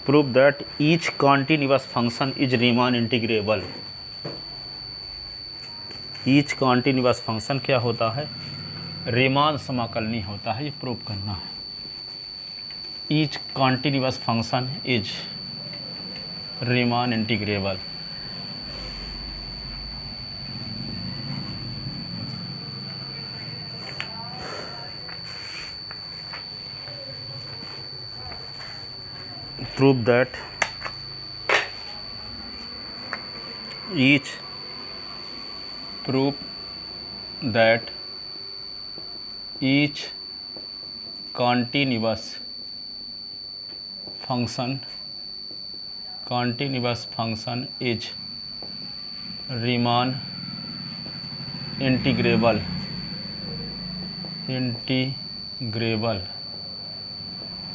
Prove that each continuous function is Riemann integrable. Each continuous function क्या होता है? Riemann समाकलनी होता है, ये प्रूव करना है। Each continuous function is Riemann integrable. Prove that each prove that each continuous function is Riemann integrable।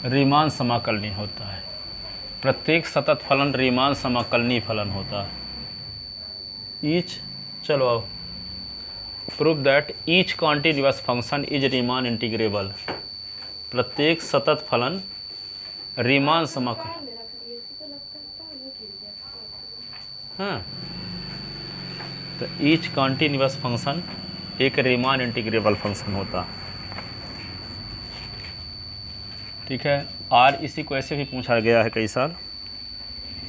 Riemann समाकलनी होता है। प्रत्येक सतत फलन रीमान समाकलनी फलन होता है। ईच, चलो आओ, prove that each continuous function is Riemann integrable. प्रत्येक सतत फलन रीमान समाकल, हाँ, तो ईच कॉन्टिन्यूअस फंक्शन एक रीमान इंटीग्रेबल फंक्शन होता है। ठीक है। आर इसी को ऐसे भी पूछा गया है कई साल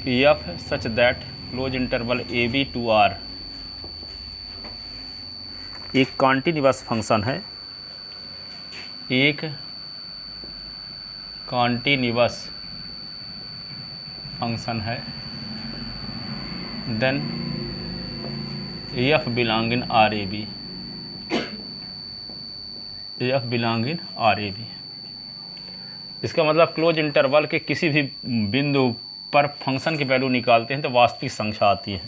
कि F such that close interval A B to R एक कॉन्टिन्यूअस फंक्शन है। एक कॉन्टिन्यूअस फंक्शन है, then F belong in R A B. F belong in R A B, इसका मतलब क्लोज इंटरवल के किसी भी बिंदु पर फंक्शन की वैल्यू निकालते हैं तो वास्तविक संख्या आती है।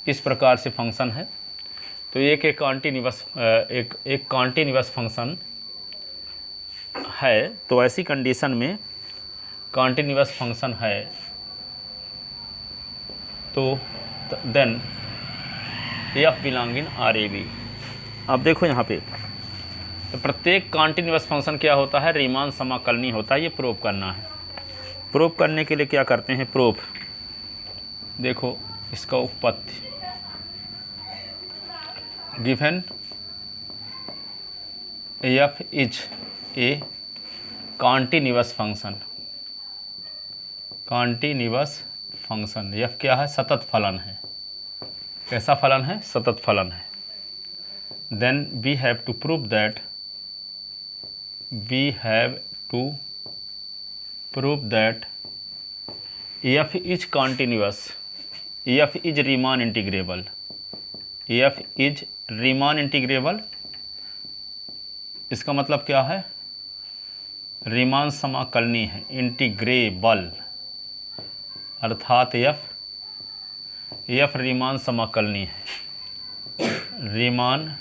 इस प्रकार से फंक्शन है। तो एक कॉन्टिन्यूअस फंक्शन है, तो ऐसी कंडीशन में कॉन्टिन्यूअस फंक्शन है तो then F belong in R A B. अब देखो यहाँ पे, तो प्रत्येक कॉन्टिन्यूअस फंक्शन क्या होता है? रीमान समाकलनी होता है। ये प्रूव करना है। प्रूव करने के लिए क्या करते हैं? प्रूफ, देखो इसका उत्पत्ति, given F is a continuous function. Continuous function, F क्या है? सतत फलन है। कैसा फलन है? सतत फलन है। Then we have to prove that F is continuous, F is Riemann integrable. F is Riemann integrable, इसका मतलब क्या है? रीमान समाकलनी है, इंटीग्रेबल, अर्थात एफ रीमान समाकलनी है, रीमान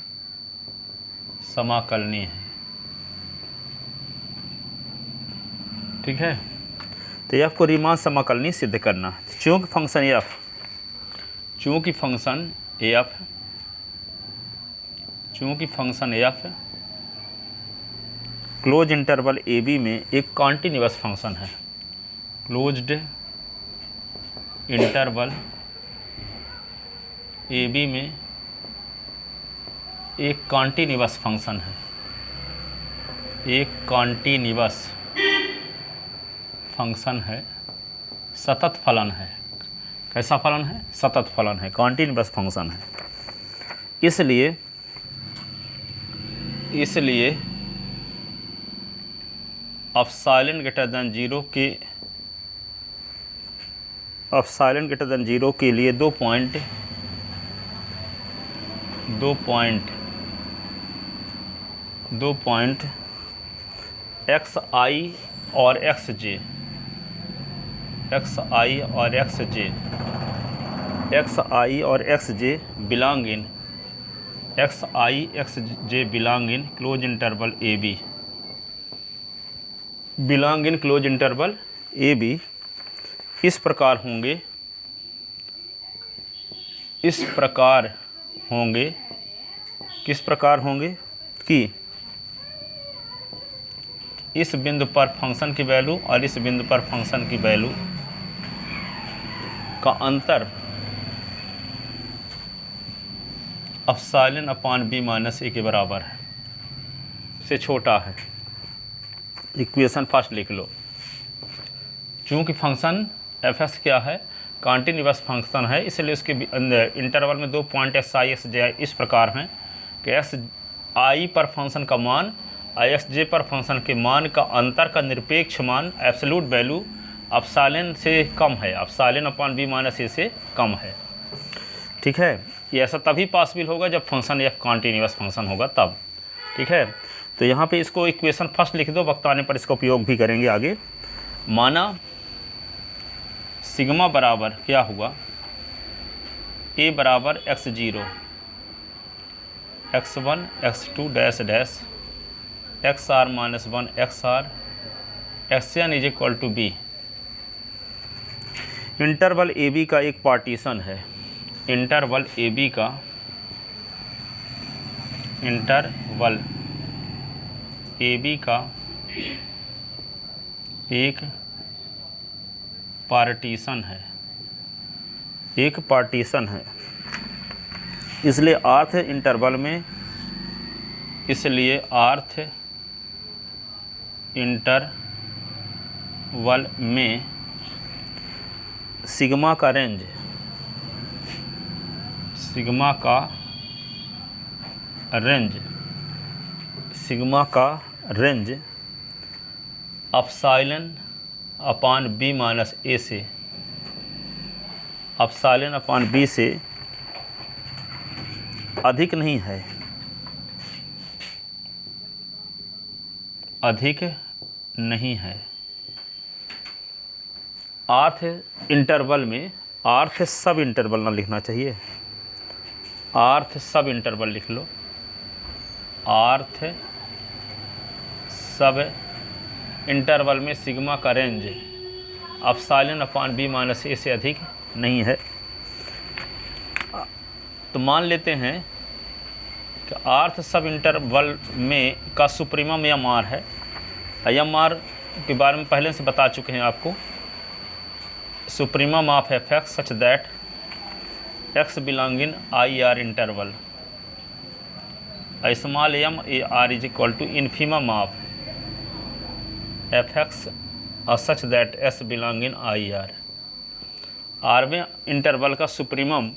समाकलनी है। ठीक है। तो एफ को रीमान समाकलनी सिद्ध करना। चूँकि फंक्शन एफ क्लोज इंटरवल ए बी में एक कॉन्टिन्यूअस फंक्शन है। क्लोज्ड इंटरवल ए बी में एक कॉन्टिन्यूअस फंक्शन है। एक कॉन्टिन्यूअस फंक्शन है, सतत फलन है। कैसा फलन है? सतत फलन है, कॉन्टिन्यूअस फंक्शन है। इसलिए एप्सिलॉन ग्रेटर देन जीरो के लिए दो पॉइंट एक्स आई और x j belong in close interval A b, belong in close interval A b. इस प्रकार होंगे किस प्रकार होंगे कि इस बिंदु पर फंक्शन की वैल्यू और इस बिंदु पर फंक्शन की वैल्यू का अंतर ε/b - a के बराबर है, से छोटा है। इक्वेशन फर्स्ट लिख लो। चूंकि फंक्शन f(x) क्या है, कॉन्टिन्यूअस फंक्शन है, इसलिए उसके इंटरवल में 2 पॉइंट xi xj इस प्रकार हैं कि xi पर फंक्शन का मान और xj पर फंक्शन के मान का अंतर का निरपेक्ष मान एब्सोल्यूट वैल्यू एप्सिलॉन से कम है, ε/b - a से कम है। ठीक है, ये ऐसा तभी पॉसिबल होगा जब फंक्शन एक कॉन्टिन्यूअस फंक्शन होगा तब। ठीक है, तो यहाँ पे इसको इक्वेशन फर्स्ट लिख दो, वक्त आने पर इसका उपयोग भी करेंगे आगे। माना सिग्मा बराबर क्या हुआ, a बराबर x0 x1 x2 dash dash xr - 1 xr xn is equal to b। Interval AB का एक पार्टीशन है, इंटरवल AB का एक पार्टीशन है, इसलिए आर्थ इंटरवल में सिग्मा का रेंज ε/b से अधिक नहीं है, आर्थ इंटरवल में, आर्थ सब इंटरवल ना लिखना चाहिए, आर्थ सब इंटरवल लिख लो, आर्थ सब इंटरवल में सिग्मा का रेंज ε/b - a से अधिक नहीं है। तो मान लेते हैं कि आर्थ सब इंटरवल में का सुप्रीमम एम आर है। एम आर के बारे में पहले से बता चुके हैं आपको, supremum of f(x) such that x belong in IR interval, small m AR is equal to infimum of f(x) such that s belong in IR। आरवें इंटरवल का सुप्रीमम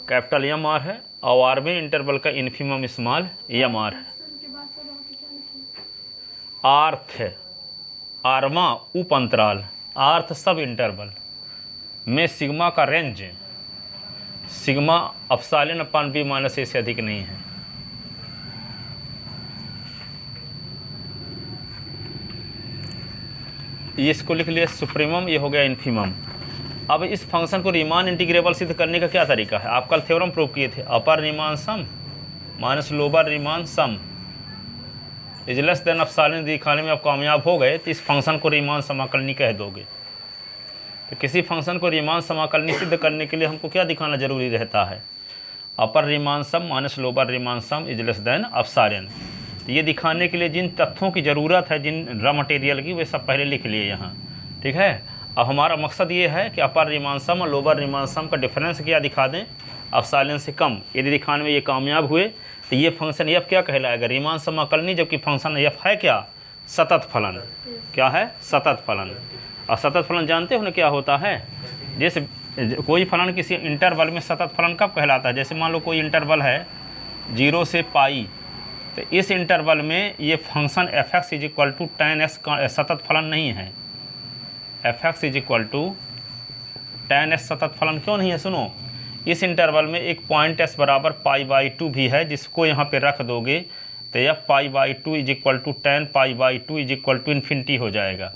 कैपिटल एम आर है और आरवें इंटरवल का infimum small M R है। आर्थ आरवा उप अंतराल, आर्थ सब इंटरवल में सिग्मा का रेंज सिग्मा ε/b - a से अधिक नहीं है। ये इसको लिख लिया सुप्रीमम, ये हो गया इन्फीमम। अब इस फंक्शन को रीमान इंटीग्रेबल सिद्ध करने का क्या तरीका है, आप कल थ्योरम प्रूव किए थे, upper Riemann sum minus lower Riemann sum is less than epsilon दिखाने में आप कामयाब हो गए तो इस फंक्शन को रीमान समाकलनी कह दोगे। तो किसी फंक्शन को रीमान समाकलनी सिद्ध करने के लिए हमको क्या दिखाना जरूरी रहता है, upper Riemann sum minus lower Riemann sum is less than epsilon. तो ये दिखाने के लिए जिन तथ्यों की ज़रूरत है, जिन रॉ मटेरियल की, वे सब पहले लिख लिए यहाँ। ठीक है, अब हमारा मकसद ये है कि अपर रीमान सम और लोअर रीमान सम का डिफरेंस क्या दिखा दें एप्सिलॉन से कम। यदि दिखाने में ये कामयाब हुए तो ये फंक्शन एफ क्या कहलाएगा, रीमान समाकलनी, जबकि फंक्शन एफ है क्या, सतत फलन। क्या है, सतत फलन। और सतत फलन जानते हो ना क्या होता है, जैसे कोई फलन किसी इंटरवल में सतत फलन कब कहलाता है, जैसे मान लो कोई इंटरवल है 0 से पाई, तो इस इंटरवल में ये function f(x) is equal to tan x सतत फलन नहीं है। f(x) is equal to tan x सतत फलन क्यों नहीं है, सुनो, इस इंटरवल में एक पॉइंट s बराबर π/2 भी है, जिसको यहाँ पे रख दोगे तो यह π/2 is equal to tan π/2 is equal to infinity हो जाएगा।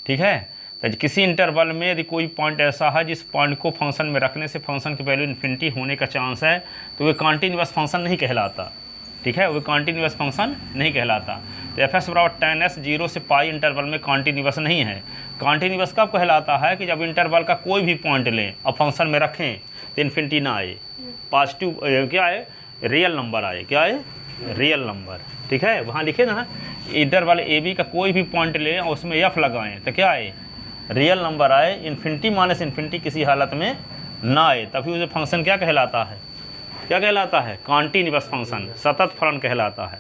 ठीक है, तो किसी इंटरवल में यदि कोई पॉइंट ऐसा है जिस पॉइंट को फंक्शन में रखने से फंक्शन की वैल्यू इन्फिनिटी होने का चांस है, तो वह कॉन्टीन्यूअस फंक्शन नहीं कहलाता। ठीक है, वो कॉन्टीन्यूअस फंक्शन नहीं कहलाता। तो f(x) बराबर tan s 0 से पाई इंटरवल में कॉन्टीन्यूअस नहीं है। कॉन्टीन्यूअस कब कहलाता है कि जब इंटरवल का कोई भी पॉइंट लें और फंक्शन में रखें तो इन्फिनिटी ना आए, पॉजिटिव क्या आए, रियल नंबर आए। क्या आए, रियल नंबर। ठीक है, वहाँ लिखे ना इंटरवल ए बी का कोई भी पॉइंट लें और उसमें एफ लगाएं तो क्या आए, रियल नंबर आए, इन्फिनिटी माइनस इन्फिनिटी किसी हालत में ना आए, तभी उसे फंक्शन क्या कहलाता है, क्या कहलाता है, कॉन्टिन्यूअस फंक्शन, सतत फलन कहलाता है।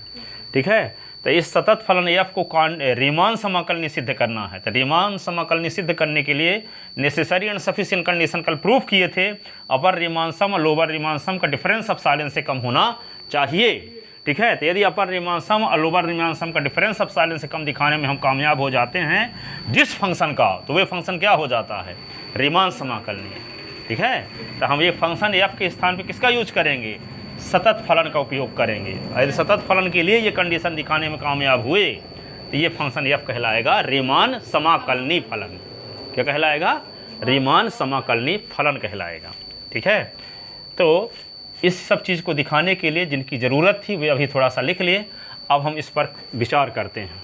ठीक है, तो इस सतत फलन एफ को रीमान समाकलनी सिद्ध करना है। तो रीमान समाकलनी सिद्ध करने के लिए नेसेसरी एंड सफिशिएंट कंडीशन कल प्रूफ किए थे, अपर रीमान सम और लोअर रीमान सम का डिफरेंस एप्सिलॉन से कम होना चाहिए। ठीक है, तो यदि अपर रीमान सम और लोअर रीमान सम का डिफरेंस एप्सिलॉन से कम दिखाने में हम कामयाब हो जाते हैं जिस फंक्शन का, तो वह फंक्शन क्या हो जाता है, रीमान समाकलनी। ठीक है, तो हम ये फंक्शन एफ के स्थान पे किसका यूज करेंगे, सतत फलन का उपयोग करेंगे। यदि सतत फलन के लिए ये कंडीशन दिखाने में कामयाब हुए तो ये फंक्शन एफ कहलाएगा रीमान समाकलनी फलन। क्या कहलाएगा, रीमान समाकलनी फलन कहलाएगा। ठीक है, तो इस सब चीज़ को दिखाने के लिए जिनकी ज़रूरत थी वे अभी थोड़ा सा लिख लिए। अब हम इस पर विचार करते हैं।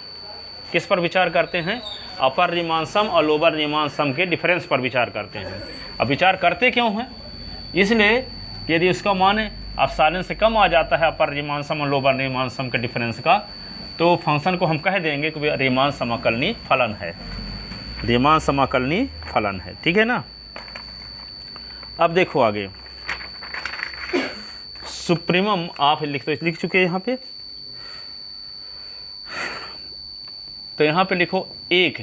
किस पर विचार करते हैं, अपर रीमान सम और लोअर रीमान सम के डिफरेंस पर विचार करते हैं। अब विचार करते क्यों हैं, इसलिए यदि उसका मान एप्सिलॉन से कम आ जाता है अपर रीमान सम और लोअर रीमान सम के डिफरेंस का, तो फंक्शन को हम कह देंगे कि रीमान समाकलनी फलन है, रीमान समाकलनी फलन है। ठीक है ना। अब देखो आगे, सुप्रीमम आप लिख चुके हैं यहाँ पे, तो यहाँ पे लिखो एक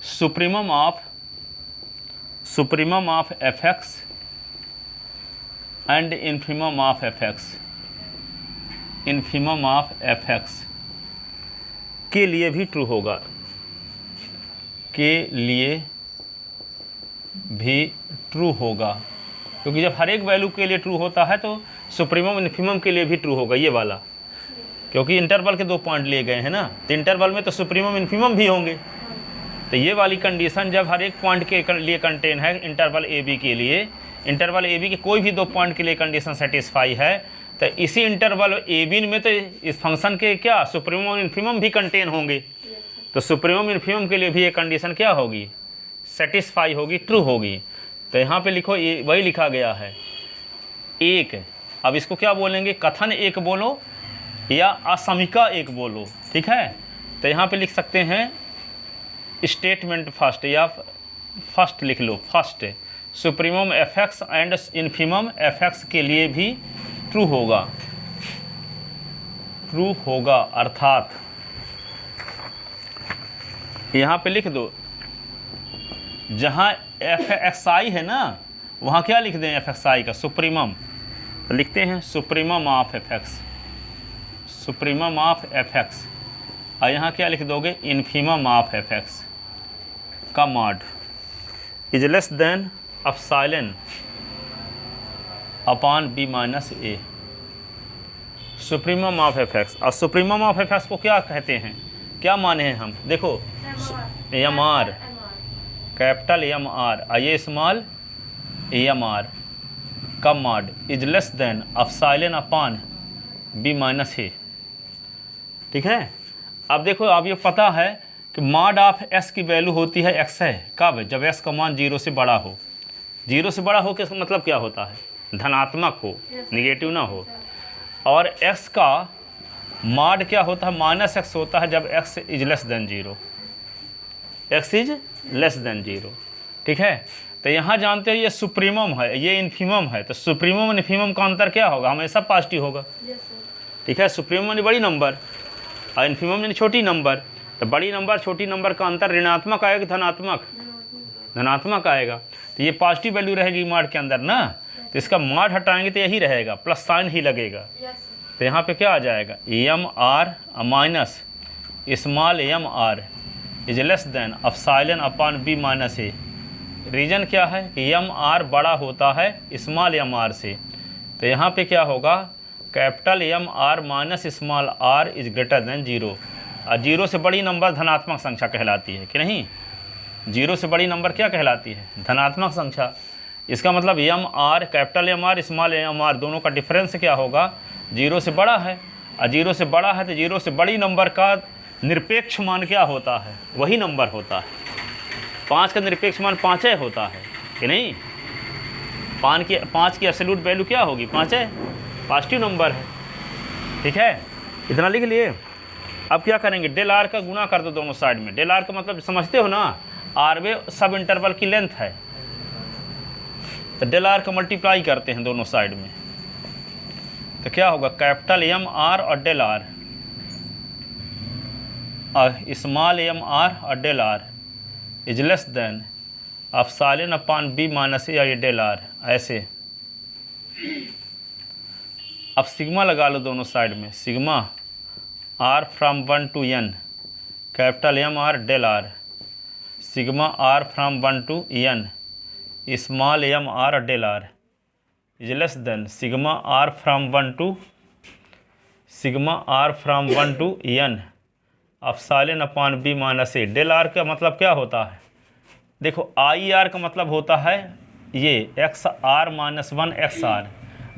supremum of F X and infimum of F x, infimum of F X के लिए भी ट्रू होगा, के लिए भी ट्रू होगा, क्योंकि जब हर एक वैल्यू के लिए ट्रू होता है तो सुप्रीमम इन्फीमम के लिए भी ट्रू होगा ये वाला, क्योंकि इंटरवल के 2 पॉइंट लिए गए हैं ना, तो इंटरवल में तो सुप्रीमम इन्फीमम भी होंगे। तो ये वाली कंडीशन जब हर एक पॉइंट के लिए कंटेन है, इंटरवल ए बी के लिए, इंटरवल ए बी के कोई भी 2 पॉइंट के लिए कंडीशन सेटिस्फाई है, तो इसी इंटरवल ए बी में तो इस फंक्शन के क्या सुप्रीमम और इन्फीमम भी कंटेन होंगे, तो सुप्रीमम इन्फीमम के लिए भी ये कंडीशन क्या होगी, सेटिस्फाई होगी, ट्रू होगी। तो यहाँ पे लिखो ये वही लिखा गया है एक। अब इसको क्या बोलेंगे, कथन एक बोलो या असमिका एक बोलो। ठीक है, तो यहाँ पे लिख सकते हैं स्टेटमेंट फर्स्ट, या फर्स्ट लिख लो, first supremum F X and infimum F X के लिए भी ट्रू होगा, ट्रू होगा, अर्थात यहाँ पे लिख दो जहाँ एफ एक्स आई है ना, वहाँ क्या लिख दें एफ एक्स आई का सुप्रीमम, तो लिखते हैं supremum of F x, supremum of F X, और यहाँ क्या लिख दोगे, इन्फीमम ऑफ एफ एक्स का mod is less than epsilon upon B minus A, supremum of F X. और सुप्रीमम ऑफ एफ एक्स को क्या कहते हैं, क्या माने हैं हम, देखो M are, capital M R, I small M R का mod is less than epsilon upon B minus A. ठीक है, अब देखो अब ये पता है कि मॉड ऑफ एस की वैल्यू होती है एक्स है, कब, जब एस का मान 0 से बड़ा हो। 0 से बड़ा हो के मतलब क्या होता है, धनात्मक हो, निगेटिव ना हो। और एक्स का मॉड क्या होता है, माइनस एक्स होता है जब x is less then 0, x is less then 0। ठीक है, तो यहाँ जानते हो ये सुप्रीमम है, ये इन्फीमम है, तो सुप्रीमम और इन्फीमम का अंतर क्या होगा, हमेशा पॉजिटिव होगा। ठीक है, सुप्रीमम यानी बड़ी नंबर और इन्फीमम यानी छोटी नंबर, तो बड़ी नंबर छोटी नंबर का अंतर ऋणात्मक आएगा कि धनात्मक, धनात्मक आएगा, तो ये पॉजिटिव वैल्यू रहेगी मॉड के अंदर ना, तो इसका मॉड हटाएंगे तो यही रहेगा, प्लस साइन ही लगेगा। तो यहाँ पे क्या आ जाएगा, m r minus small M r is less than epsilon upon B minus a. Reason क्या है कि एम आर बड़ा होता है स्मॉल एम आर से, तो यहाँ पे क्या होगा, capital M r minus small r is greater than 0, और 0 से बड़ी नंबर धनात्मक संख्या कहलाती है कि नहीं, 0 से बड़ी नंबर क्या कहलाती है, धनात्मक संख्या। इसका मतलब m are, capital M r small M r दोनों का डिफरेंस क्या होगा, 0 से बड़ा है, और 0 से बड़ा है तो 0 से बड़ी नंबर का निरपेक्ष मान क्या होता है, वही नंबर होता है। 5 का निरपेक्ष मान 5 होता है कि नहीं, पाँच की एब्सोल्यूट वैल्यू क्या होगी? 5 है, पॉजिटिव नंबर है। ठीक है, इतना लिख लिए। अब क्या करेंगे? डेल आर का गुणा कर दो दोनों साइड में। डेल आर का मतलब समझते हो ना, आरवे सब इंटरवल की लेंथ है, तो डेल आर का मल्टीप्लाई करते हैं दोनों साइड में, तो क्या होगा? कैपिटल एम आर और del R, small M R और del are is less than epsilon upon B minus A del are. ऐसे अब सिग्मा लगा लो दोनों साइड में। Sigma R from 1 to n, capital M are del R, sigma R from 1 to n, small M R del are is less than sigma R from 1 to n epsilon upon B minus A. Del r का मतलब क्या होता है? देखो, I R का मतलब होता है ये x are minus 1 x r.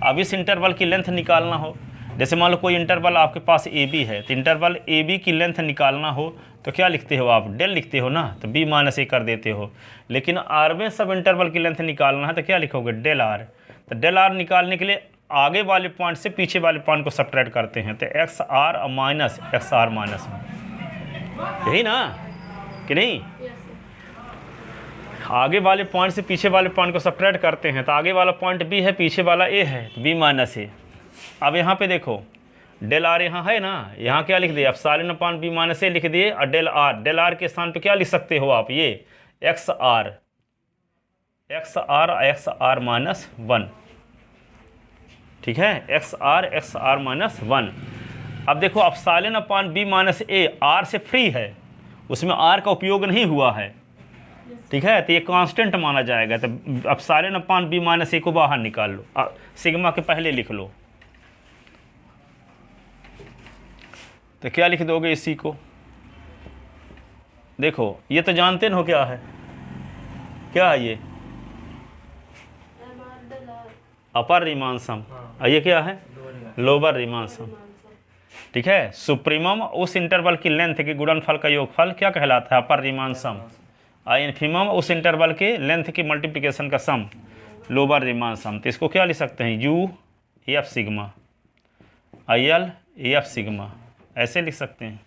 अब इस इंटरवल की लेंथ निकालना हो, जैसे मान लो कोई इंटरवल आपके पास ए बी है, तो इंटरवल ए बी की लेंथ निकालना हो तो क्या लिखते हो आप? डेल लिखते हो ना, तो बी माइनस ए कर देते हो। लेकिन आर में सब इंटरवल की लेंथ निकालना है तो क्या लिखोगे? Del r. तो डेल आर निकालने के लिए आगे वाले पॉइंट से पीछे वाले पॉइंट को सब्ट्रैक्ट करते हैं, तो x are minus x are minus 1, यही ना कि नहीं? आगे वाले पॉइंट से पीछे वाले पॉइंट को सब्ट्रैक्ट करते हैं, तो आगे वाला पॉइंट बी है, पीछे वाला ए है, तो बी माइनस ए। अब यहाँ पे देखो, डेल आर यहाँ है ना, यहाँ क्या लिख दिए? एप्सिलॉन अपॉन बी माइनस ए लिख दिए, और डेल आर के स्थान पे क्या लिख सकते हो आप? ये एक्स आर माइनस 1। ठीक है, एक्स आर माइनस 1। अब देखो, एप्सिलॉन अपॉन बी माइनस ए आर से फ्री है, उसमें आर का उपयोग नहीं हुआ है। ठीक है, तो ये कांस्टेंट माना जाएगा। तो एप्सिलॉन अपॉन बी माइनस ए को बाहर निकाल लो, सिग्मा के पहले लिख लो, तो क्या लिख दोगे इसी को? देखो, ये तो जानते हो क्या है? क्या है ये? अपर रीमान सम। और ये क्या है? लोअर रीमान सम। ठीक है, सुप्रीमम उस इंटरवल की लेंथ के गुणनफल का योगफल क्या कहलाता है? अपर रीमान सम। और इन्फीमम उस इंटरवल के लेंथ की मल्टीप्लिकेशन का सम, लोअर रीमान सम। तो इसको क्या लिख सकते हैं? U F sigma, I L F sigma, ऐसे लिख सकते हैं।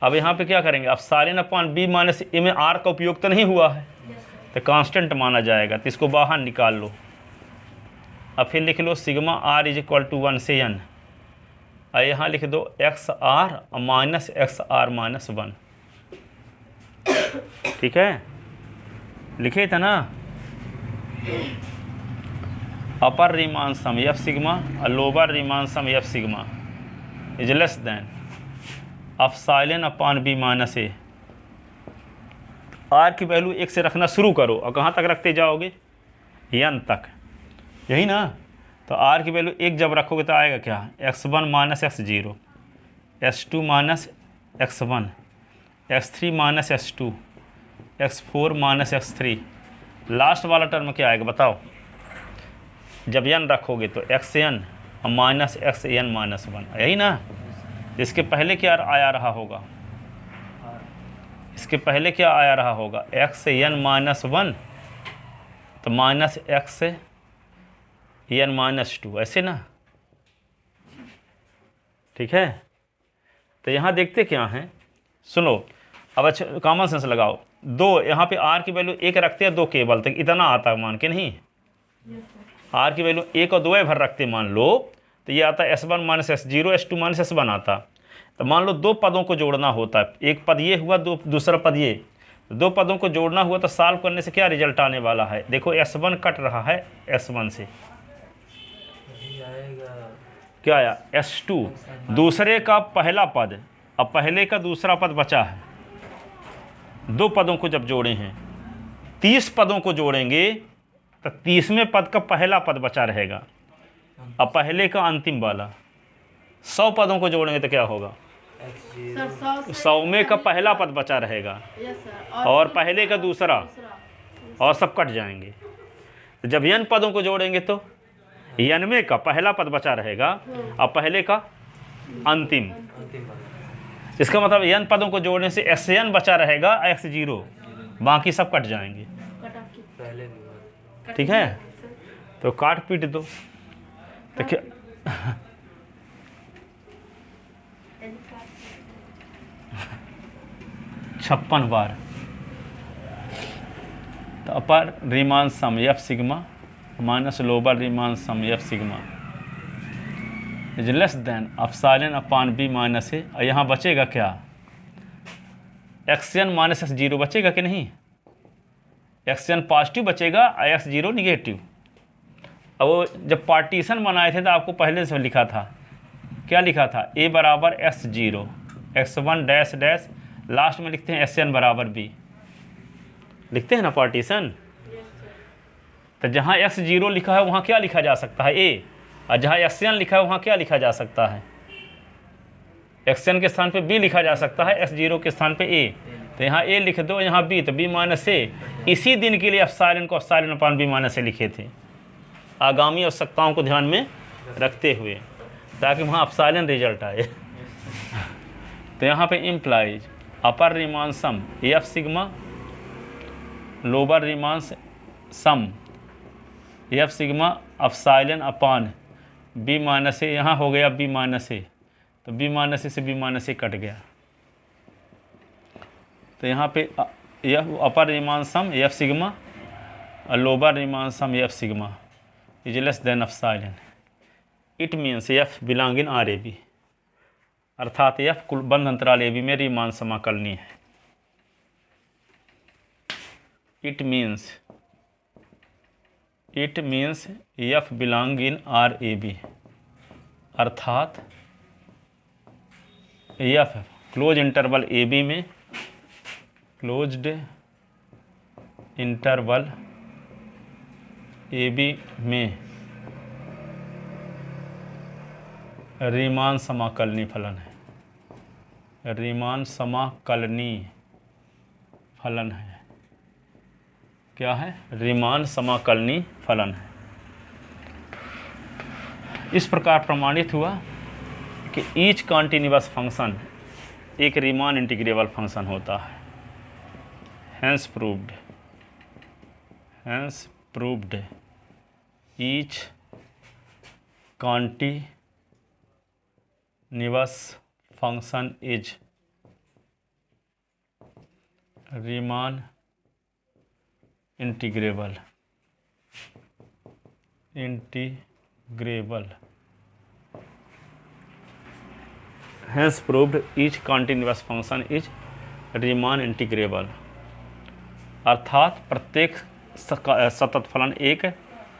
अब यहाँ पे क्या करेंगे? एप्सिलॉन अपॉन बी माइनस ए में आर का उपयोग तो नहीं हुआ है, तो कांस्टेंट माना जाएगा, तो इसको बाहर निकाल लो। अब फिर लिख लो sigma are is equal to 1 से n, और यहाँ लिख दो X are minus x are minus 1। ठीक है, लिखे थे ना? Upper Riemann sum F sigma और lower Riemann sum F sigma is less than epsilon upon B minus A. R की वैल्यू 1 से रखना शुरू करो, और कहाँ तक रखते जाओगे? n तक, यही ना? तो आर की वैल्यू 1 जब रखोगे तो आएगा क्या? x1 minus x0, x2 minus x1, x3 minus x2, x4 minus x3। Last वाला टर्म क्या आएगा बताओ? जब n रखोगे तो xn माइनस xn माइनस 1, यही ना? इसके पहले क्या आया रहा होगा? इसके पहले क्या आया रहा होगा? xn माइनस 1, तो माइनस xn माइनस 2, ऐसे ना? ठीक है, तो यहाँ देखते क्या हैं, सुनो। अब अच्छा कॉमन सेंस लगाओ। दो यहाँ पे आर की वैल्यू 1 रखते हैं, 2 केवल तक, इतना आता है मान के नहीं? आर की वैल्यू 1 और 2 भर रखते मान लो, तो ये आता है S1 minus S0, S2 minus S1 आता। तो मान लो 2 पदों को जोड़ना होता है, एक पद ये हुआ, दूसरा पद ये, 2 पदों को जोड़ना हुआ, तो सॉल्व करने से क्या रिजल्ट आने वाला है? देखो, S1 कट रहा है S1 से, क्या आया? S2, दूसरे का पहला पद, अब पहले का दूसरा पद बचा है। 2 पदों को जब जोड़े हैं, 30 पदों को जोड़ेंगे तो 30वें पद का पहला पद बचा रहेगा, अब पहले का अंतिम वाला। 100 पदों को जोड़ेंगे तो क्या होगा? 100वें का पहला पद बचा रहेगा, और पहले का दूसरा, और सब कट जाएंगे। तो जब n पदों को जोड़ेंगे तो n का पहला पद बचा रहेगा, अब पहले का अंतिम। इसका मतलब n पदों को जोड़ने से xn बचा रहेगा, x0, बाकी सब कट जाएंगे। ठीक है, तो काट पीट दो। तो क्या 56 बार। तो upper Riemann sum F sigma minus lower Riemann sum F sigma is less than epsilon upon B minus A. और यहाँ बचेगा क्या, एक्सएन माइनस एक्स जीरो बचेगा कि नहीं। एक्सएन पॉजिटिव बचेगा और एक्स जीरो निगेटिव। अब वो जब पार्टीशन बनाए थे तो आपको पहले से लिखा था, क्या लिखा था, ए बराबर x zero x one dash dash, last में लिखते हैं एक्सएन बराबर बी, लिखते हैं ना पार्टीशन। तो जहाँ एक्स जीरो लिखा है वहाँ क्या लिखा जा सकता है, ए, और जहाँ एक्सएन लिखा है वहाँ क्या लिखा जा सकता है, एक्सएन के स्थान पे बी लिखा जा सकता है, एक्स जीरो के स्थान पे ए। तो यहाँ ए लिख दो, यहाँ बी, तो बी माइनस ए। इसी दिन के लिए एप्सिलॉन को एप्सिलॉन अपान बी माइनस ए लिखे थे, आगामी आवश्यकताओं को ध्यान में रखते हुए, ताकि वहाँ एप्सिलॉन रिजल्ट आए। तो यहाँ पे इम्प्लाइज अपर Riemann sum F sigma lower Riemann sum F sigma epsilon upon B minus ए। यहाँ हो गया बी माइनस ए, तो बी माइनस ए से बी माइनस ए कट गया। तो यहाँ पे F upper Riemann sum F sigma और lower Riemann sum F sigma is less than epsilon. It means F belong in R A B, अर्थात एफ कुल बंद अंतराल ए बी में रीमान समाकलनीय है। It means F belong in R A B, अर्थात F close interval ए B में, closed interval ए B में रीमान समाकलनीय फलन है, रीमान समाकलनीय फलन है। क्या है, रीमान समाकलनीय फलन है। इस प्रकार प्रमाणित हुआ कि ईच कॉन्टिन्यूअस फंक्शन एक रीमान इंटीग्रेबल फंक्शन होता है। Hence proved each continuous function is Riemann integrable hence proved each continuous function is Riemann integrable, अर्थात प्रत्येक सतत फलन एक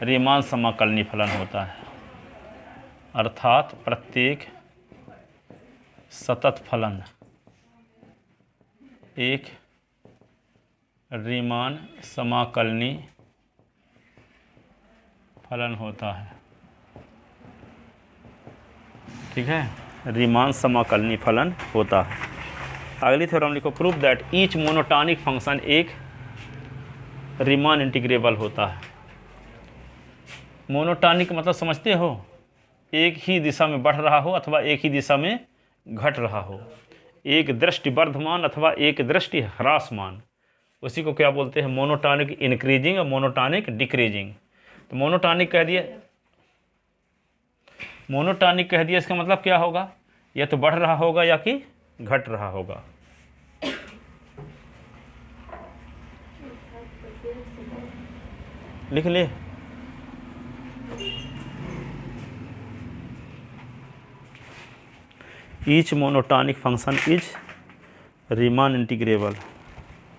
रीमान समाकलनीय फलन होता है। अर्थात प्रत्येक सतत फलन एक रीमान समाकलनीय फलन होता है। ठीक है, रीमान समाकलनीय फलन होता है। अगली थ्योरम लिखो, prove that each monotonic function एक रीमान इंटीग्रेबल होता है। मोनोटॉनिक मतलब समझते हो, एक ही दिशा में बढ़ रहा हो अथवा एक ही दिशा में घट रहा हो, एक दृष्टि वर्धमान अथवा एक दृष्टि ह्रासमान, उसी को क्या बोलते हैं, मोनोटॉनिक इंक्रीजिंग और मोनोटॉनिक डिक्रीजिंग। तो मोनोटॉनिक कह दिया, इसका मतलब क्या होगा, या तो बढ़ रहा होगा या कि घट रहा होगा। लिख ले, each monotonic function is Riemann integrable.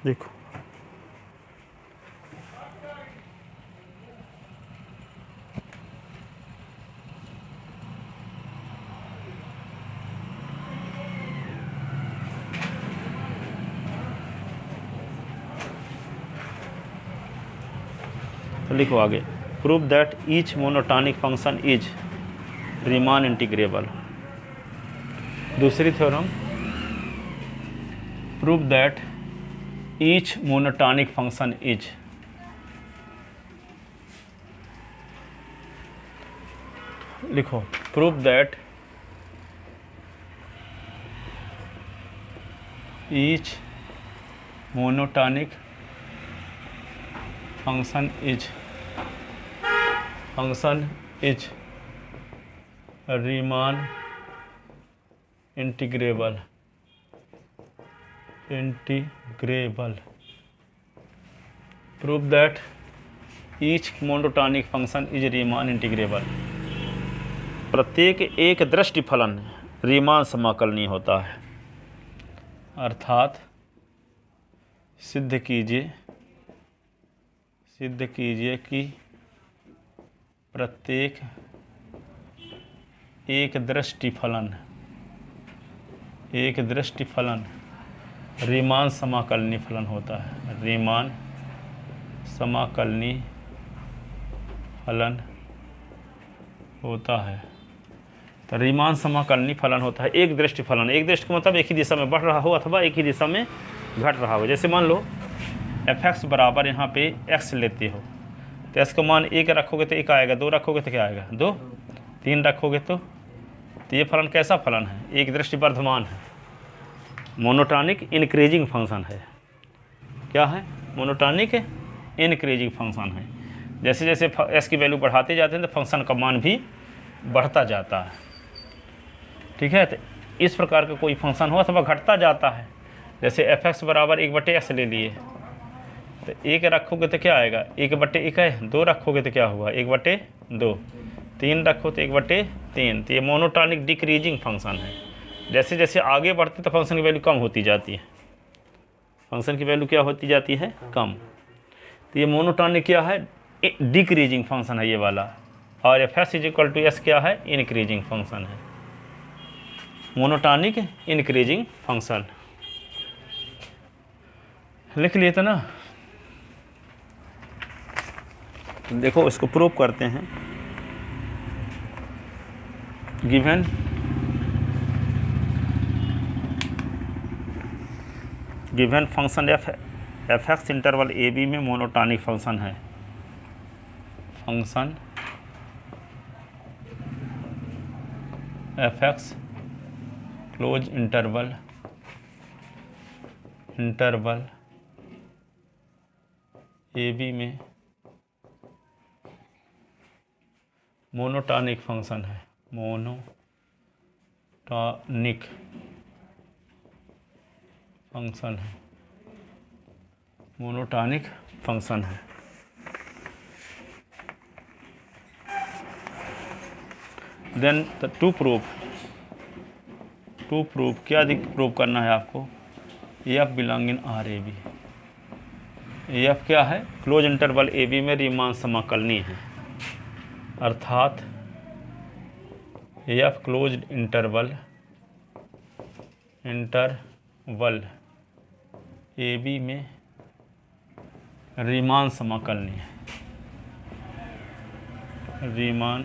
देखो तो लिखो आगे, prove that each monotonic function is Riemann integrable. दूसरी theorem, prove that each monotonic function is लिखो, prove that each monotonic function is function is Riemann integrable prove that each monotonic function is Riemann integrable. प्रत्येक एक दृष्टि फलन Riemann समाकलनीय होता है, अर्थात सिद्ध कीजिए कि प्रत्येक एक दृष्टि फलन रीमान समाकलनीय फलन होता है, रीमान समाकलनीय फलन होता है। तो रीमान समाकलनीय फलन होता है एक दृष्टि फलन। एक दृष्टि का मतलब एक ही दिशा में बढ़ रहा हो अथवा एक ही दिशा में घट रहा हो। जैसे मान लो f(x) बराबर यहाँ पे x लेते हो, तो x का मान 1 रखोगे तो 1 आएगा, 2 रखोगे तो क्या आएगा 2, 3 रखोगे तो ये फलन कैसा फलन है? एक दृष्टि वर्धमान है, मोनोटॉनिक इंक्रीजिंग फंक्शन है। क्या है? मोनोटॉनिक इंक्रीजिंग फंक्शन है। जैसे जैसे s की वैल्यू बढ़ाते जाते हैं तो फंक्शन का मान भी बढ़ता जाता है। ठीक है, तो इस प्रकार का कोई फंक्शन हो अथवा घटता जाता है, जैसे f(x) बराबर 1/x ले लिए, तो 1 रखोगे तो क्या आएगा 1/1 है, 2 रखोगे तो क्या हुआ 1/2, 3 रखो तो 1/3। तो ये मोनोटॉनिक डिक्रीजिंग फंक्शन है। जैसे जैसे आगे बढ़ते तो फंक्शन की वैल्यू कम होती जाती है, फंक्शन की वैल्यू क्या होती जाती है? कम। तो ये मोनोटॉनिक क्या है? डिक्रीजिंग फंक्शन है ये वाला। और f(s) = s क्या है? इंक्रीजिंग फंक्शन है, मोनोटॉनिक इंक्रीजिंग फंक्शन। लिख लिए थे ना? देखो इसको प्रूव करते हैं। Given function f(x) interval a b में मोनोटॉनिक फंक्शन है। Function f(x) close interval a b में मोनोटॉनिक फंक्शन है, मोनोटॉनिक फंक्शन है। देन टू प्रूव क्या प्रूव करना है आपको? f belong in R(a b)। f क्या है? क्लोज इंटरवल a b में रीमान समाकलनीय है, अर्थात f close interval a b में रीमान समाकलनीय है, रीमान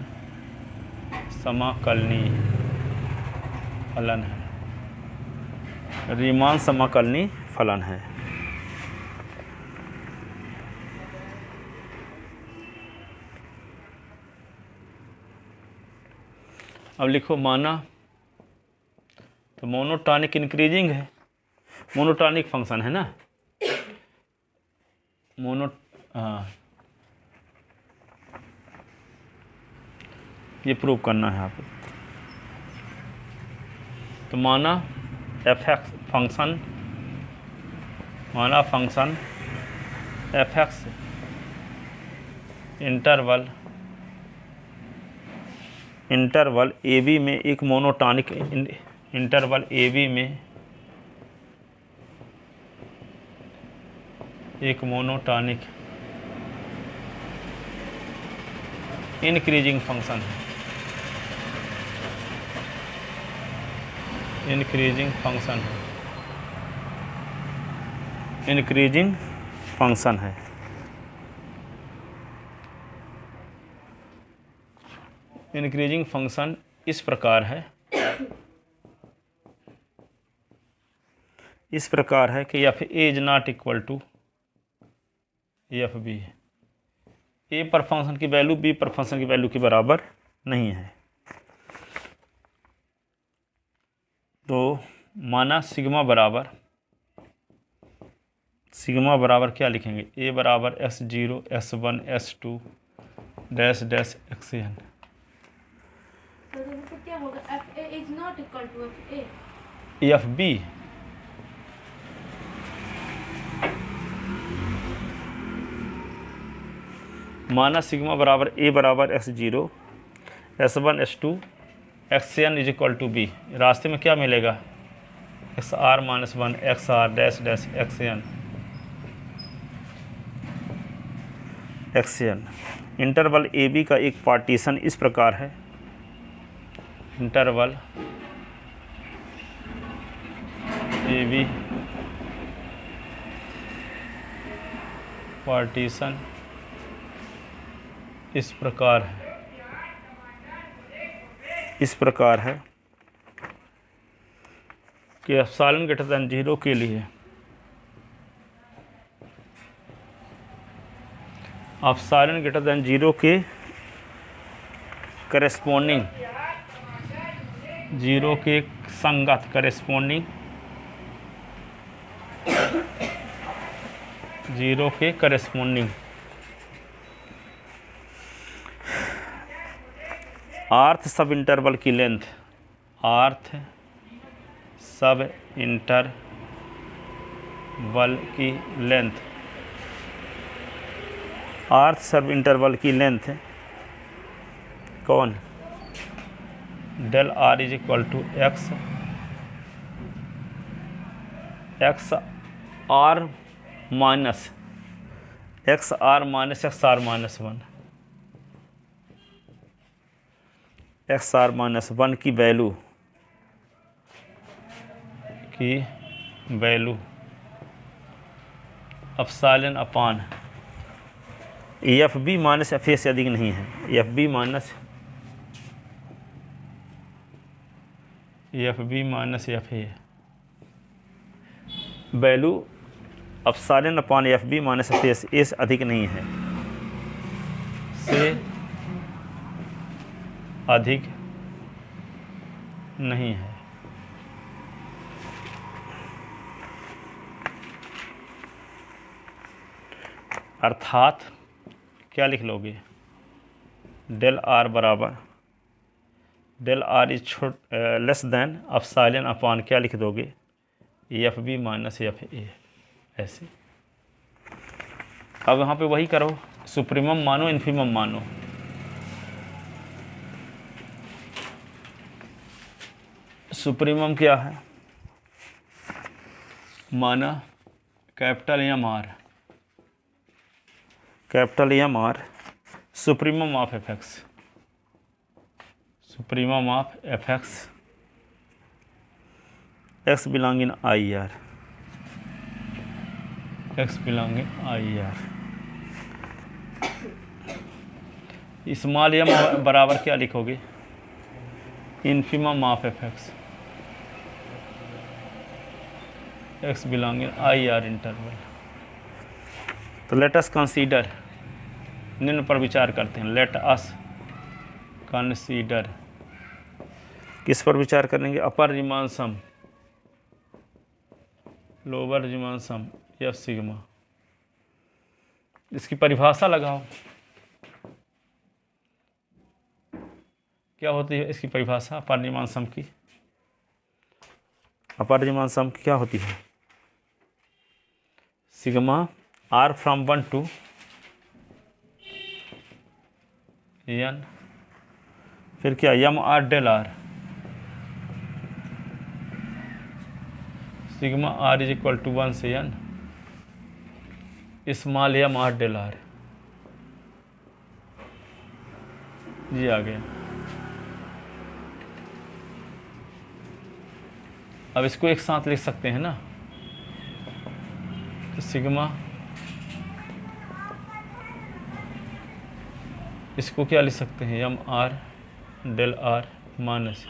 समाकलनीय फलन है, रीमान समाकलनीय फलन है। अब लिखो माना, तो मोनोटॉनिक इंक्रीजिंग है, मोनोटॉनिक फंक्शन है ना, ये प्रूव करना है आपको। तो माना f(x) function f(x) interval a b में एक मोनोटॉनिक इंटरवल a b में एक मोनोटॉनिक इंक्रीजिंग फंक्शन है, इंक्रीजिंग फंक्शन है। इंक्रीजिंग फंक्शन इस प्रकार है कि f a is not equal to f b। a पर फंक्शन की वैल्यू b पर फंक्शन की वैल्यू के बराबर नहीं है। तो माना सिग्मा बराबर क्या लिखेंगे? a बराबर s0 s1 s2 dash dash x N. तो क्या होगा, f a is not equal to f a. F b माना सिग्मा बराबर ए बराबर x zero s one s two x n is equal to b. रास्ते में क्या मिलेगा, x are minus one x r dash dash x n. Interval A b का एक partition इस प्रकार है, इंटरवल ए बी पार्टीशन इस प्रकार है कि एप्सिलॉन ग्रेटर देन 0 के लिए एप्सिलॉन ग्रेटर देन 0 के करेस्पॉन्डिंग 0 के संगत करेस्पॉन्डिंग 0 के करेस्पॉन्डिंग आर्थ सब इंटरवल की लेंथ, आर्थ सब इंटरवल की लेंथ, आर्थ सब इंटरवल की लेंथ कौन, del are is equal to X are minus x are minus x are minus one, x are minus one की value epsilon upon F B minus F A से अधिक नहीं है, F B minus F A value epsilon upon F B minus F A से अधिक नहीं है, से अधिक नहीं है। अर्थात क्या लिख लोगे, डेल आर बराबर del are is less than epsilon upon क्या लिख दोगे, F B minus F A, ऐसे। अब यहाँ पे वही करो, सुप्रीमम मानो इन्फीमम मानो। सुप्रीमम क्या है, माना capital M are, capital M r supremum of F x, supremum of F x belong in i r, x belong in i r. Small m बराबर क्या लिखोगे, infimum of F x belong in i r interval. तो let us consider, निम्न पर विचार करते हैं, late us consider, किस पर विचार करेंगे, अपर रिमान सम लोअर रिमान सम एफ सिग्मा। इसकी परिभाषा लगाओ, क्या होती है इसकी परिभाषा अपर रिमान सम की, अपर रिमान सम क्या होती है, sigma R from 1 to n, फिर क्या M are del R, sigma are is equal to 1 से n, small M R del R. जी आ गया। अब इसको एक साथ लिख सकते हैं ना, तो सिग्मा, इसको क्या लिख सकते हैं, m are del r minus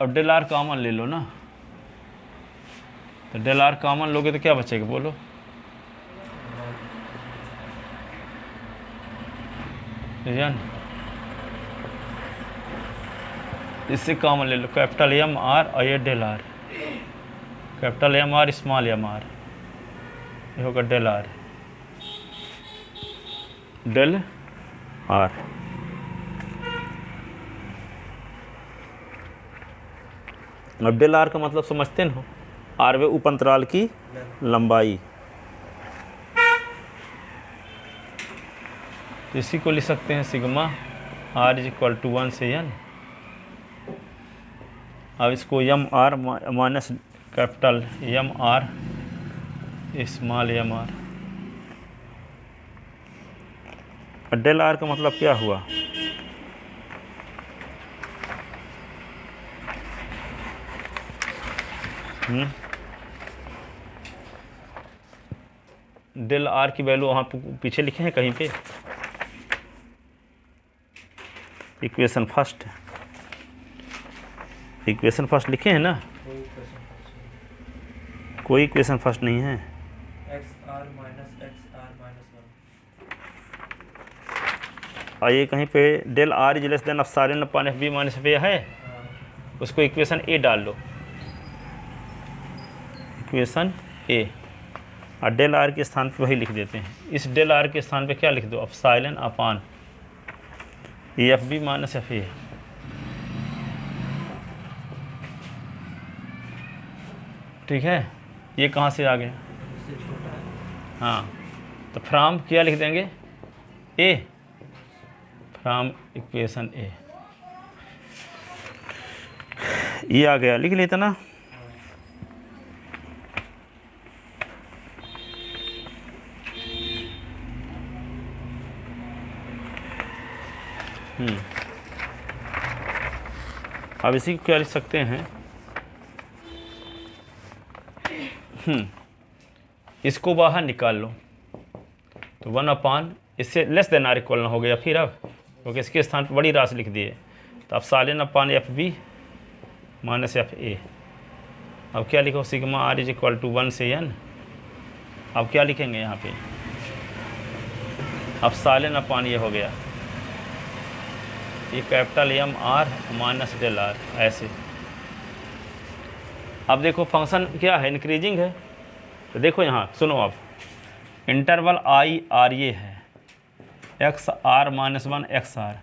अब डेल आर कॉमन ले लो ना, तो डेल आर कॉमन लोगे तो क्या बचेगा बोलो, एन, इससे कॉमन ले लो कैपिटल एम आर और ये del r, capital M r small M r, ये होगा डेल आर, डेल आर। अब डेल आर का मतलब समझते हो, आरवे उप अंतराल की लंबाई। इसी को लिख सकते हैं sigma are is equal to 1 से n। अब इसको m r minus capital M r small M R. Del r का मतलब क्या हुआ? डेल आर की वैल्यू वहाँ पीछे लिखे हैं कहीं पे, इक्वेशन फर्स्ट, इक्वेशन फर्स्ट लिखे हैं ना? कोई इक्वेशन फर्स्ट नहीं है। और ये कहीं पे del are is less than epsilon upon F B minus F a है, उसको इक्वेशन ए डाल लो, इक्वेशन ए, और डेल आर के स्थान पे वही लिख देते हैं। इस डेल आर के स्थान पे क्या लिख दो? Epsilon upon F B minus F a. ठीक है, ये कहाँ से आ गया? हाँ, तो फ्रॉम क्या लिख देंगे? ए, फ्रॉम इक्वेशन ए। ये आ गया, लिख लेते ना। अब इसी को क्या लिख सकते हैं? इसको बाहर निकाल लो तो 1 अपान, इससे लेस देन आर इक्वल ना हो गया फिर, अब क्योंकि इसके स्थान पर बड़ी राशि लिख दिए, तो अब epsilon upon F B minus F A. अब क्या लिखो? Sigma are is equal to 1 से n। अब क्या लिखेंगे यहाँ पे? अब सालन अपान ये हो गया, ये capital M r minus del are, ऐसे। अब देखो फंक्शन क्या है? इंक्रीजिंग है, तो देखो यहाँ सुनो, आप इंटरवल आई आर ये है, x are minus 1 x r.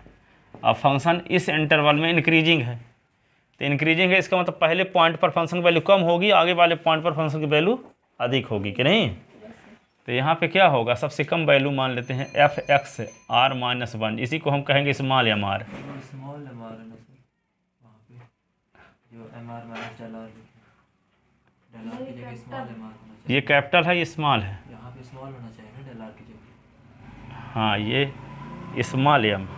अब फंक्शन इस इंटरवल में इंक्रीजिंग है, तो इंक्रीजिंग है इसका मतलब पहले पॉइंट पर फंक्शन की वैल्यू कम होगी, आगे वाले पॉइंट पर फंक्शन की वैल्यू अधिक होगी कि नहीं? तो यहाँ पे क्या होगा? सबसे कम वैल्यू मान लेते हैं एफ एक्स आर माइनस 1, इसी को हम कहेंगे स्मॉल एम आर। ये कैपिटल है, ये स्मॉल है, यहाँ पे स्मॉल होना चाहिए ना डेल आर की जगह। हाँ, ये स्मॉल एम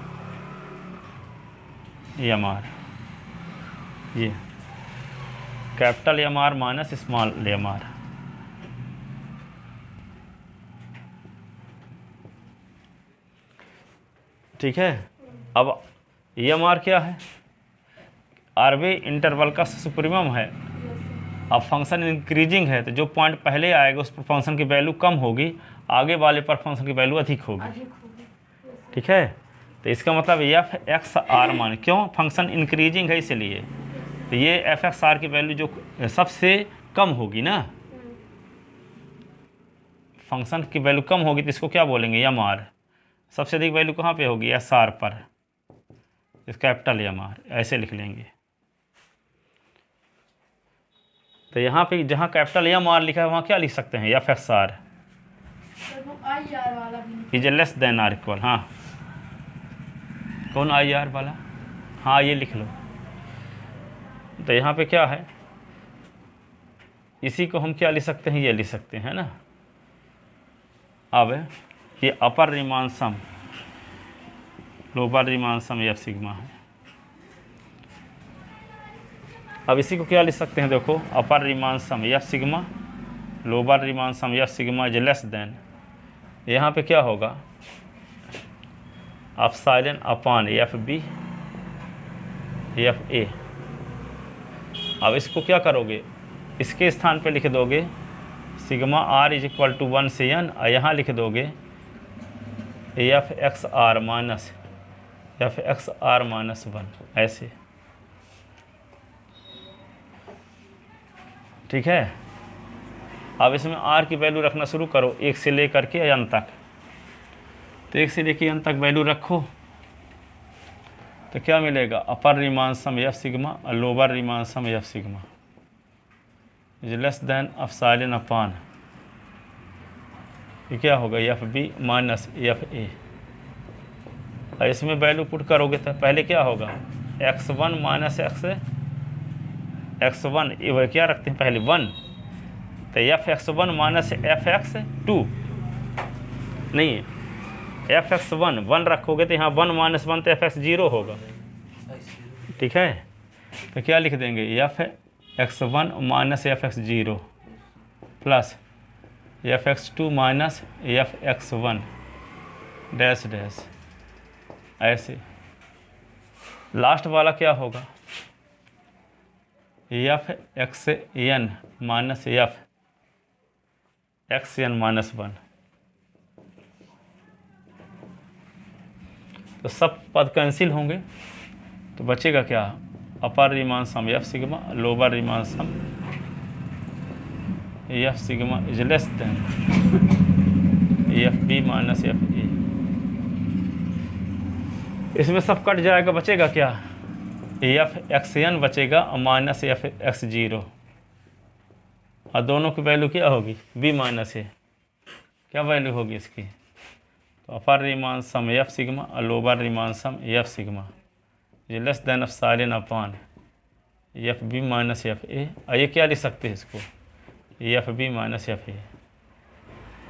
आर, ये capital M r minus small M r. ठीक है, अब एम आर क्या है? आरवे इंटरवल का सुप्रीमम है। अब फंक्शन इंक्रीजिंग है, तो जो पॉइंट पहले आएगा उस पर फंक्शन की वैल्यू कम होगी, आगे वाले पर फंक्शन की वैल्यू अधिक होगी। ठीक है, तो इसका मतलब एफ एक्स आर मान, क्यों? फंक्शन इंक्रीजिंग है इसलिए, तो ये एफ एक्स आर की वैल्यू जो सबसे कम होगी ना, फंक्शन की वैल्यू कम होगी तो इसको क्या बोलेंगे? M r. सबसे अधिक वैल्यू कहाँ पे होगी? एस आर पर, इस कैपिटल एम आर, ऐसे लिख लेंगे। तो यहाँ पे जहाँ कैपिटल एम आर लिखा है वहाँ क्या लिख सकते हैं? F x r is less than r equal. हाँ, कौन आई आर वाला? हाँ, ये लिख लो। तो यहाँ पे क्या है? इसी को हम क्या लिख सकते हैं? ये लिख सकते हैं ना। अब ये upper Riemann sum lower Riemann sum F sigma है। अब इसी को क्या लिख सकते हैं? देखो, upper Riemann sum F sigma, lower Riemann sum F sigma is less than, यहाँ पे क्या होगा? Epsilon upon F B F A. अब इसको क्या करोगे? इसके स्थान पे लिख दोगे sigma are is equal to 1 से n, और यहाँ लिख दोगे F x are minus F x are minus 1, ऐसे। ठीक है, अब इसमें आर की वैल्यू रखना शुरू करो 1 से लेकर के n तक। तो 1 से लेकर n तक वैल्यू रखो तो क्या मिलेगा, upper Riemann sum F sigma और lower Riemann sum F sigma is less than epsilon upon ये क्या होगा F B minus F A. और इसमें वैल्यू पुट करोगे तो पहले क्या होगा x1 माइनस x1 ये क्या रखते हैं पहले 1, तो F x1 minus F x2 नहीं एफ x1 1 रखोगे तो यहाँ 1 माइनस 1 तो एफ x0 होगा, ठीक है। तो क्या लिख देंगे F x1 minus F x0 plus F x2 minus F x1 dash dash ऐसे। लास्ट वाला क्या होगा F X N minus F X N minus 1। तो सब पद कैंसिल होंगे तो बचेगा क्या, upper Riemann sum F sigma lower Riemann sum F sigma is less than F B minus F A. इसमें सब कट जाएगा, बचेगा क्या एफ एक्स एन बचेगा और माइनस एफ एक्स 0 और दोनों की वैल्यू क्या होगी बी माइनस ए। क्या वैल्यू होगी इसकी, तो upper Riemann sum F sigma और lower Riemann sum F sigma ये less than epsilon upon F B minus F A. और ये क्या लिख सकते हैं इसको F B minus F A.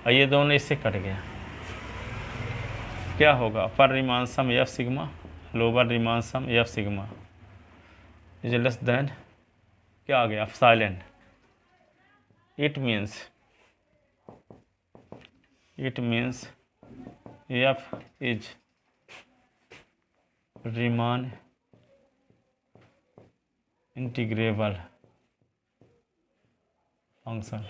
और ये दोनों इससे कट गया, क्या होगा upper Riemann sum F sigma lower Riemann sum F sigma is less than क्या आ गया epsilon. It means F is Riemann integrable function.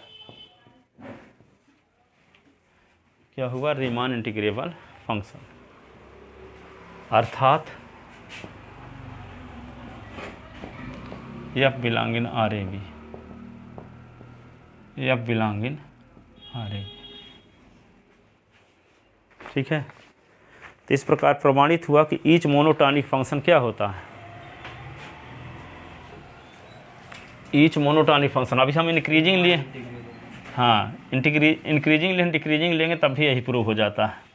क्या हुआ रीमान इंटीग्रेबल फंक्शन, अर्थात f belong in R A B, F belong in R A b, ठीक है। तो इस प्रकार प्रमाणित हुआ कि ईच मोनोटॉनिक फंक्शन क्या होता है, ईच मोनोटॉनिक फंक्शन। अभी हम इंक्रीजिंग लिए, हाँ इंक्रीजिंग लें डिक्रीजिंग लेंगे तब भी यही प्रूव हो जाता है।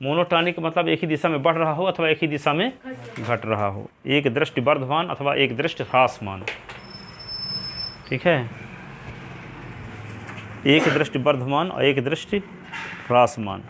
मोनोटॉनिक मतलब एक ही दिशा में बढ़ रहा हो अथवा एक ही दिशा में घट रहा हो, एक दृष्टि वर्धमान अथवा एक दृष्टि ह्रासमान, ठीक है। एक दृष्टि वर्धमान और एक दृष्टि ह्रासमान।